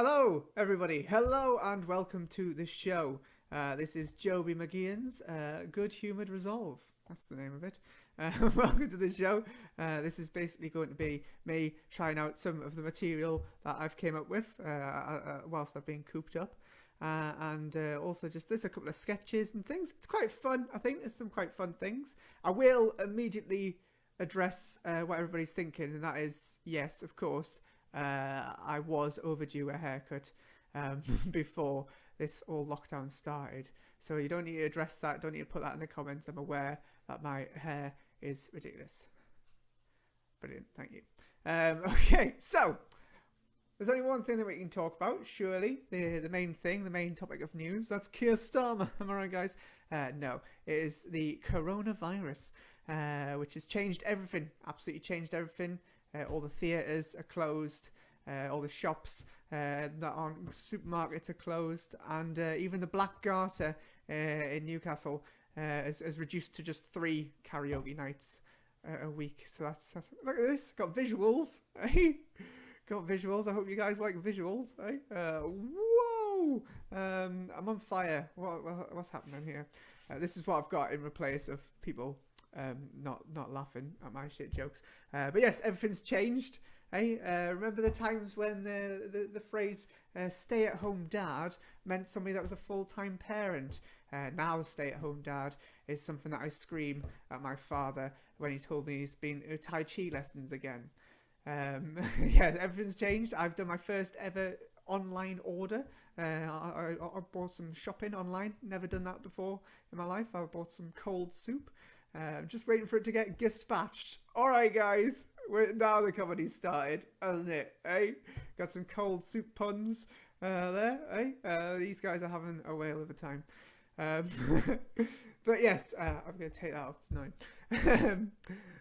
Hello, everybody. Hello, and welcome to the show. This is Joby Mageean's Good Humoured Resolve. That's the name of it. Welcome to the show. This is basically going to be me trying out some of the material that I've came up with whilst I've been cooped up. And also just there's a couple of sketches and things. It's quite fun. I think there's some quite fun things. I will immediately address what everybody's thinking, and that is, yes, of course, I was overdue a haircut before this all lockdown started. So you don't need to address that, don't need to put that in the comments. I'm aware that my hair is ridiculous. Brilliant, thank you. Okay, so there's only one thing that we can talk about, surely. The main thing, the main topic of news. That's Keir Starmer. Am I right, guys? No, it is the coronavirus, which has changed everything. Absolutely changed everything. All the theatres are closed. All the shops that aren't supermarkets are closed. And even the Black Garter in Newcastle is reduced to just 3 karaoke nights a week. So that's look at this. Got visuals. Hey? Got visuals. I hope you guys like visuals. Eh? Whoa! I'm on fire. What's happening here? This is what I've got in replace of people not laughing at my shit jokes. But yes, everything's changed. Hey, remember the times when the phrase "stay-at-home dad" meant somebody that was a full-time parent? Now, stay-at-home dad is something that I scream at my father when he told me he's been to Tai Chi lessons again. Yeah, everything's changed. I've done my first ever online order. I bought some shopping online. Never done that before in my life. I bought some cold soup. I'm just waiting for it to get dispatched. All right, guys. Now the comedy's started, hasn't it? Eh? Got some cold soup puns there. Eh? These guys are having a whale of a time. But yes, I'm going to take that off tonight.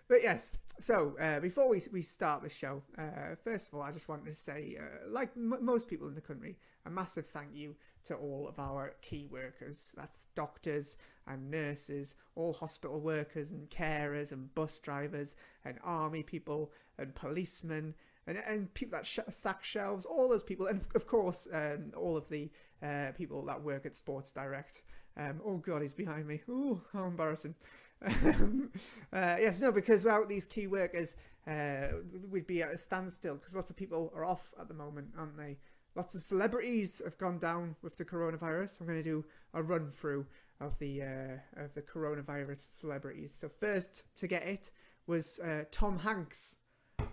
But yes, so before we start the show, first of all, I just wanted to say, like most people in the country, a massive thank you to all of our key workers. That's doctors and nurses, all hospital workers and carers and bus drivers and army people and policemen and people that stack shelves, all those people, and of course all of the people that work at Sports Direct. Oh God, he's behind me. Oh, how embarrassing. Yes, no, because without these key workers, we'd be at a standstill because lots of people are off at the moment, aren't they? Lots of celebrities have gone down with the coronavirus. I'm going to do a run through of the coronavirus celebrities. So first to get it was Tom Hanks.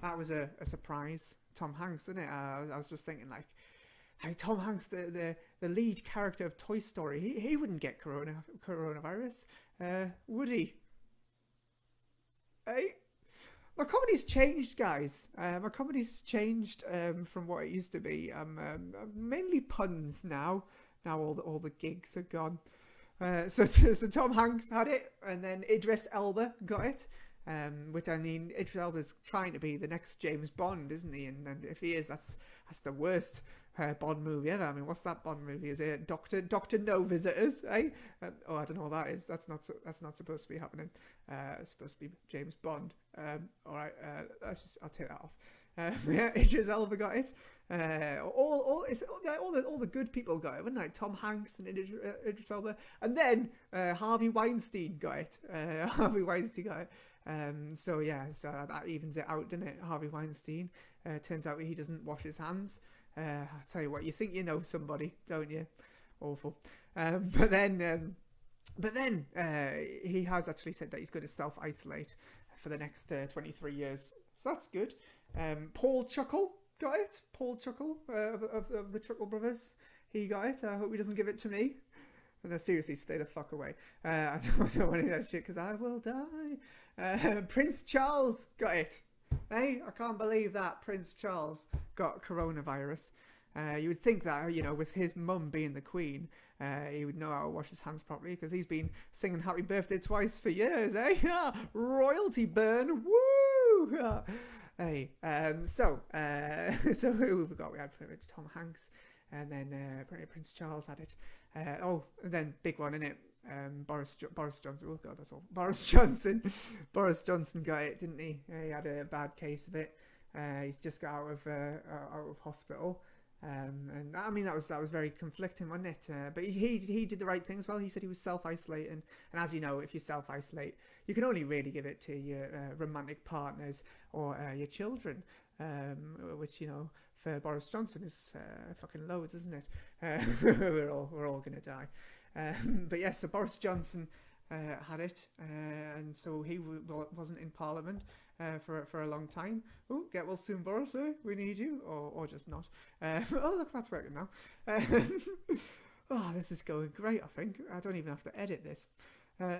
That was a surprise. Tom Hanks, isn't it? I was just thinking, like, hey, Tom Hanks, the lead character of Toy Story, he wouldn't get coronavirus, would he? Hey? My comedy's changed, guys. My comedy's changed from what it used to be. I'm mainly puns now. Now all the gigs are gone. So Tom Hanks had it, and then Idris Elba got it. Which, I mean, Idris Elba's trying to be the next James Bond, isn't he? And if he is, that's the worst Bond movie ever. I mean, what's that Bond movie? Is it Doctor No Visitors? Eh? Oh, I don't know what that is. That's not supposed to be happening. It's supposed to be James Bond. All right. I'll take that off. Yeah, Idris Elba got it. All the good people got it, wouldn't it? Tom Hanks and Idris Elba, and then Harvey Weinstein got it. Harvey Weinstein got it. So that evens it out, doesn't it? Harvey Weinstein. Turns out he doesn't wash his hands. I tell you what, you think you know somebody, don't you? Awful. But then he has actually said that he's going to self-isolate for the next 23 years. So that's good. Paul Chuckle got it. Paul Chuckle of the Chuckle Brothers. He got it. I hope he doesn't give it to me. No, seriously, stay the fuck away. I don't want to do that shit because I will die. Prince Charles got it. Hey, I can't believe that Prince Charles got coronavirus. You would think that, with his mum being the queen, he would know how to wash his hands properly because he's been singing Happy Birthday twice for years, eh? Royalty burn, woo! Hey, so who have we got? We had Tom Hanks, and then Prince Charles had it. And then big one, innit? Boris Johnson. Oh God, that's all. Boris Johnson got it, didn't he? He had a bad case of it. He's just got out of hospital. And I mean that was very conflicting, wasn't it? But he did the right thing as well. He said he was self-isolating, and as you know, if you self-isolate, you can only really give it to your romantic partners or your children, which, you know, for Boris Johnson is fucking loads, isn't it? We're all gonna die. But yes, so Boris Johnson had it, and so he wasn't in Parliament for a long time. Oh, get well soon, Boris. We need you, or just not. Oh, look, that's working now. Oh, this is going great. I think I don't even have to edit this.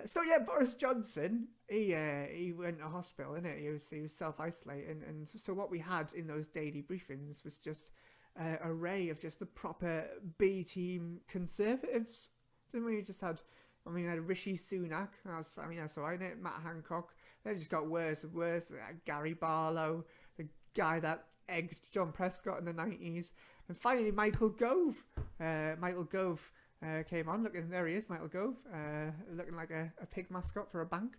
So yeah, Boris Johnson, he went to hospital, innit? He was self-isolating, and so what we had in those daily briefings was just an array of just the proper B-team conservatives. Then we just had, I had Rishi Sunak, that's all right, innit? Matt Hancock. They just got worse and worse. Gary Barlow, the guy that egged John Prescott in the 90s. And finally, Michael Gove. Michael Gove came on. There he is, Michael Gove. Looking like a pig mascot for a bank.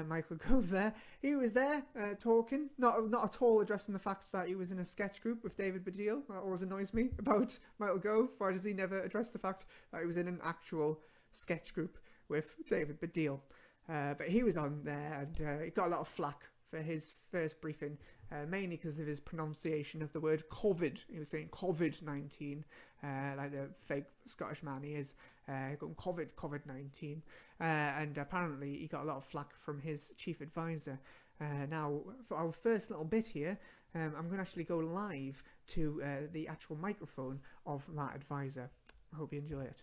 Michael Gove there. He was there talking, not at all addressing the fact that he was in a sketch group with David Baddiel. That always annoys me about Michael Gove. Why does he never address the fact that he was in an actual sketch group with David Baddiel? But he was on there, and he got a lot of flack for his first briefing, mainly because of his pronunciation of the word COVID. He was saying COVID-19, like the fake Scottish man he is, going COVID-19. And apparently he got a lot of flack from his chief advisor. Now, for our first little bit here, I'm going to actually go live to the actual microphone of that advisor. I hope you enjoy it.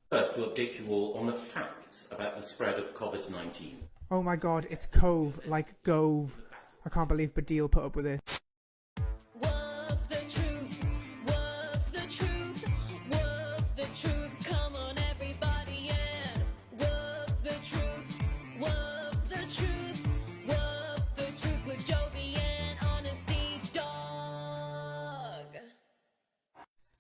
First, to update you all on the facts about the spread of COVID-19. Oh my god, it's Cove, like Gove. I can't believe Baddiel put up with it. Come on everybody, yeah. Woof the truth, with Joby and Honesty Dog.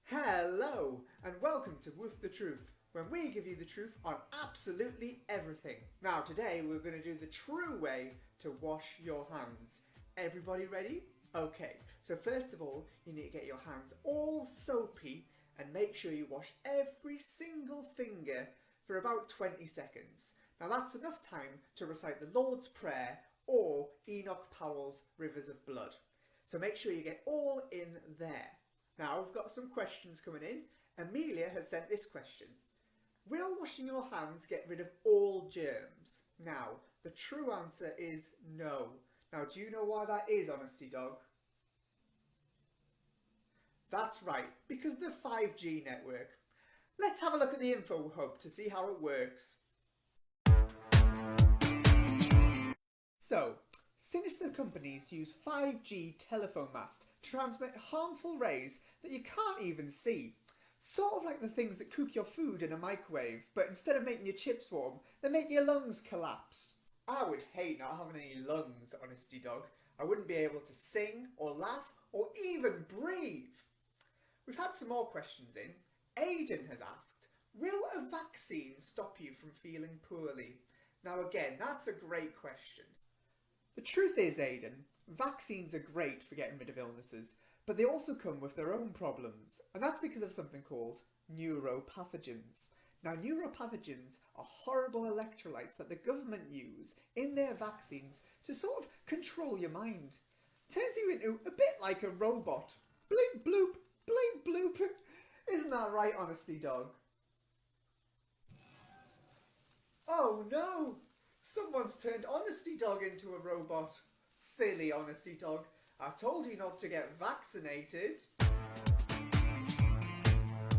Hello, and welcome to Woof the Truth, when we give you the truth on absolutely everything. Now today we're going to do the true way to wash your hands. Everybody ready? Okay, so first of all you need to get your hands all soapy and make sure you wash every single finger for about 20 seconds. Now that's enough time to recite the Lord's Prayer or Enoch Powell's Rivers of Blood. So make sure you get all in there. Now we've got some questions coming in. Amelia has sent this question. Will washing your hands get rid of all germs? Now, the true answer is no. Now, do you know why that is, Honesty Dog? That's right, because of the 5G network. Let's have a look at the info hub to see how it works. So, sinister companies use 5G telephone masts to transmit harmful rays that you can't even see. Sort of like the things that cook your food in a microwave, but instead of making your chips warm, they make your lungs collapse. I would hate not having any lungs, Honesty Dog. I wouldn't be able to sing, or laugh, or even breathe. We've had some more questions in. Aidan has asked, will a vaccine stop you from feeling poorly? Now again, that's a great question. The truth is, Aidan, vaccines are great for getting rid of illnesses, but they also come with their own problems, and that's because of something called neuropathogens. Now, neuropathogens are horrible electrolytes that the government use in their vaccines to sort of control your mind. Turns you into a bit like a robot. Blink bloop, blink bloop. Isn't that right, Honesty Dog? Oh no! Someone's turned Honesty Dog into a robot. Silly Honesty Dog. I told you not to get vaccinated.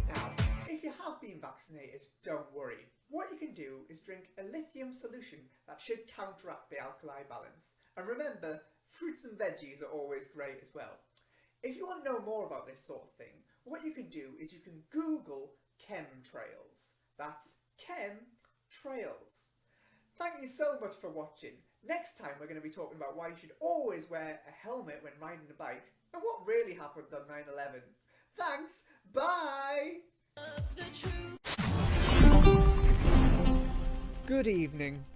Now, if you have been vaccinated, don't worry. What you can do is drink a lithium solution that should counteract the alkali balance. And remember, fruits and veggies are always great as well. If you want to know more about this sort of thing, what you can do is you can Google chemtrails. That's chemtrails. Thank you so much for watching. Next time we're going to be talking about why you should always wear a helmet when riding a bike and what really happened on 9/11. Thanks, bye! Good evening.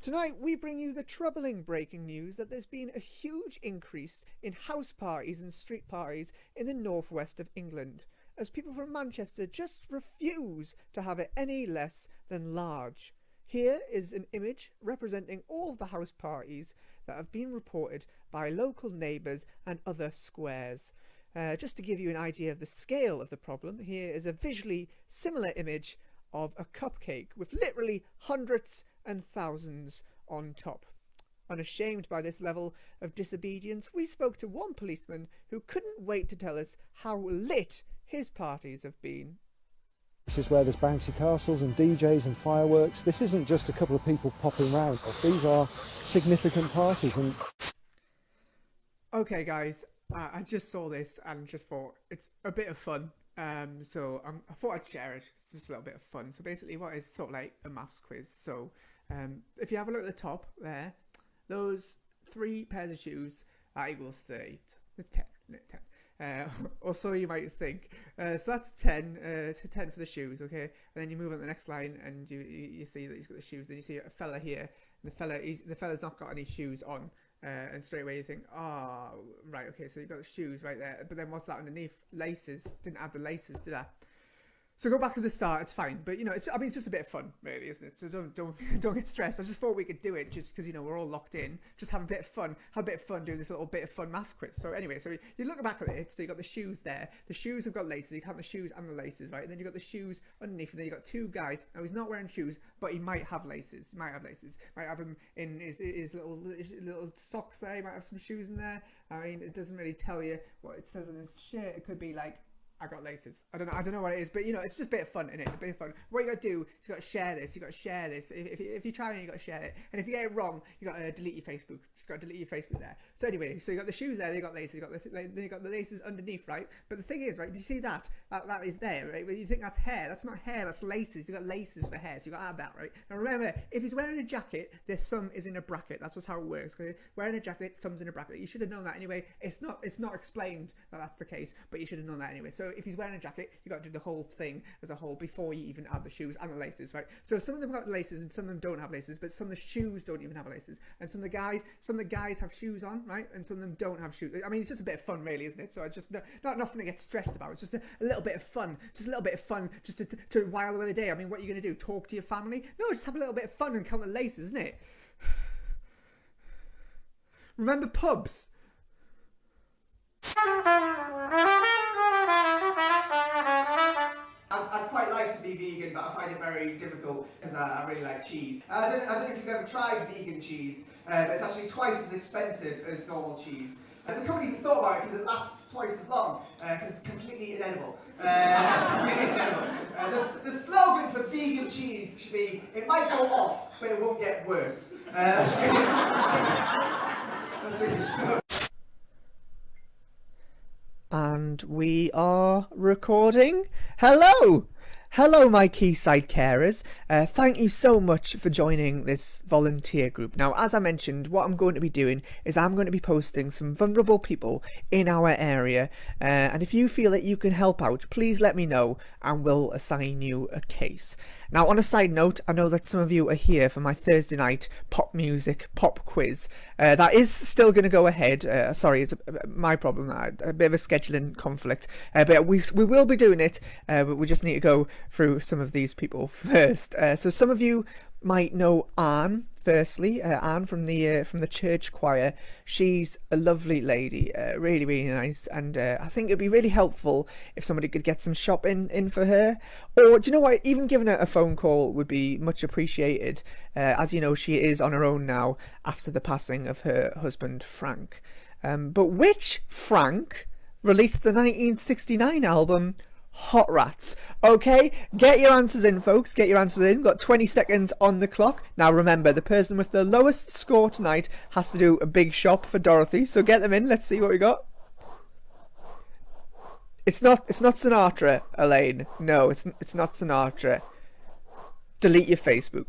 Tonight we bring you the troubling breaking news that there's been a huge increase in house parties and street parties in the northwest of England, as people from Manchester just refuse to have it any less than large. Here is an image representing all of the house parties that have been reported by local neighbours and other squares. Just to give you an idea of the scale of the problem, here is a visually similar image of a cupcake with literally hundreds and thousands on top. Unashamed by this level of disobedience, we spoke to one policeman who couldn't wait to tell us how lit his parties have been. This is where there's bouncy castles and DJs and fireworks. This isn't just a couple of people popping round. These are significant parties. And okay guys, I just saw this and just thought it's a bit of fun. So I thought I'd share it. It's just a little bit of fun. So basically what is sort of like a maths quiz. So if you have a look at the top there, those 3 pairs of shoes, that equals 30. It's 10. Or so you might think. So that's 10. 10 for the shoes, okay? And then you move on to the next line, and you see that he's got the shoes. Then you see a fella here, and the fella's not got any shoes on. And straight away you think, oh, right, okay, so you've got the shoes right there. But then what's that underneath? Laces. Didn't add the laces, did I? So go back to the start, it's fine. But, you know, it's just a bit of fun, really, isn't it? So don't get stressed. I just thought we could do it just because, you know, we're all locked in. Just have a bit of fun. Have a bit of fun doing this little bit of fun maths quiz. So anyway, so you look back at it. So you got the shoes there. The shoes have got laces. You count the shoes and the laces, right? And then you got the shoes underneath. And then you got 2 guys. Now, he's not wearing shoes, but he might have laces. He might have laces. Might have them in his little socks there. He might have some shoes in there. I mean, it doesn't really tell you what it says on his shirt. It could be like, I got laces. I don't know what it is, but you know, it's just a bit of fun, innit? A bit of fun. What you got to do is you got to share this. You got to share this. If you try and you got to share it, and if you get it wrong, you got to delete your Facebook. Just got to delete your Facebook there. So anyway, so you got the shoes there. You got laces. Then you got the laces underneath, right? But the thing is, right? Do you see that? That is there, right? But you think that's hair? That's not hair. That's laces. You got laces for hair. So you got to add that, right? Now remember, if he's wearing a jacket, the sum is in a bracket. That's just how it works. Okay? Wearing a jacket, sum's in a bracket. You should have known that anyway. It's not explained that that's the case, but you should have known that anyway. So if he's wearing a jacket, you got to do the whole thing as a whole before you even add the shoes and the laces, right? So some of them got laces and some of them don't have laces, but some of the shoes don't even have laces, and some of the guys have shoes on, right? And some of them don't have shoes. I mean, it's just a bit of fun, really, isn't it? So I just not nothing to get stressed about. It's just a little bit of fun, just to while away the day. I mean, what are you going to do? Talk to your family? No, just have a little bit of fun and count the laces, isn't it? Remember pubs? I'd quite like to be vegan, but I find it very difficult because I really like cheese. I don't know if you've ever tried vegan cheese, but it's actually twice as expensive as normal cheese. The companies have thought about it because it lasts twice as long, because it's completely inedible. The slogan for vegan cheese should be, it might go off, but it won't get worse. That's really slow. And we are recording. Hello, my Quayside carers. Thank you so much for joining this volunteer group. Now, as I mentioned, what I'm going to be doing is I'm going to be posting some vulnerable people in our area. And if you feel that you can help out, please let me know and we'll assign you a case. Now, on a side note, I know that some of you are here for my Thursday night pop music pop quiz. That is still going to go ahead. Sorry, it's my problem. A bit of a scheduling conflict. But we will be doing it, but we just need to go through some of these people first. So some of you might know Anne. Firstly, Anne from the church choir. She's a lovely lady, really, really nice, and I think it'd be really helpful if somebody could get some shopping in for her. Or, do you know what? Even giving her a phone call would be much appreciated. As you know, she is on her own now after the passing of her husband, Frank. But which Frank released the 1969 album Hot Rats? Okay, get your answers in, folks. Get your answers in. Got 20 seconds on the clock. Now remember, the person with the lowest score tonight has to do a big shop for Dorothy. So get them in. Let's see what we got. It's not Sinatra, Elaine. No, it's not Sinatra. Delete your Facebook.